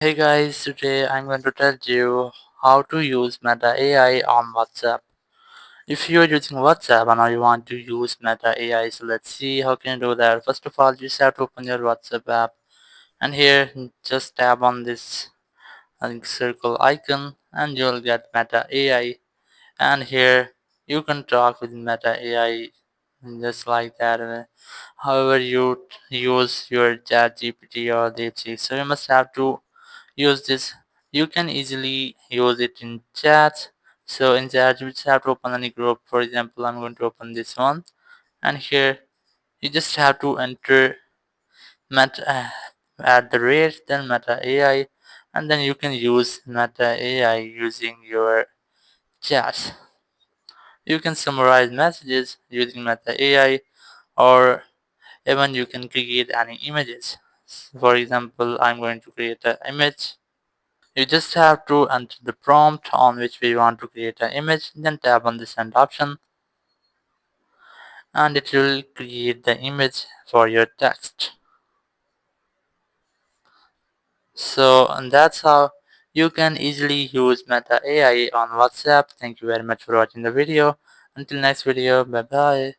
Hey guys, today I'm going to tell you how to use Meta AI on WhatsApp. If you're using WhatsApp and now you want to use Meta AI, so let's see how can you do that. First of all, you just have to open your WhatsApp app and here just tap on this circle icon and you'll get Meta AI, and here you can talk with Meta AI just like that. However, you use your chat GPT or DeepSeek, so you must have to use this. You can easily use it in chat. So in chat you just have to open any group. For example, I'm going to open this one, and here you just have to enter meta at the rate then Meta AI, and then you can use Meta AI using your chats. You can summarize messages using Meta AI, or even you can create any images. For example, I'm going to create an image. You just have to enter the prompt on which we want to create an image, then tap on the send option and it will create the image for your text. So and that's how you can easily use Meta AI on WhatsApp. Thank you very much for watching the video. Until next video, bye bye.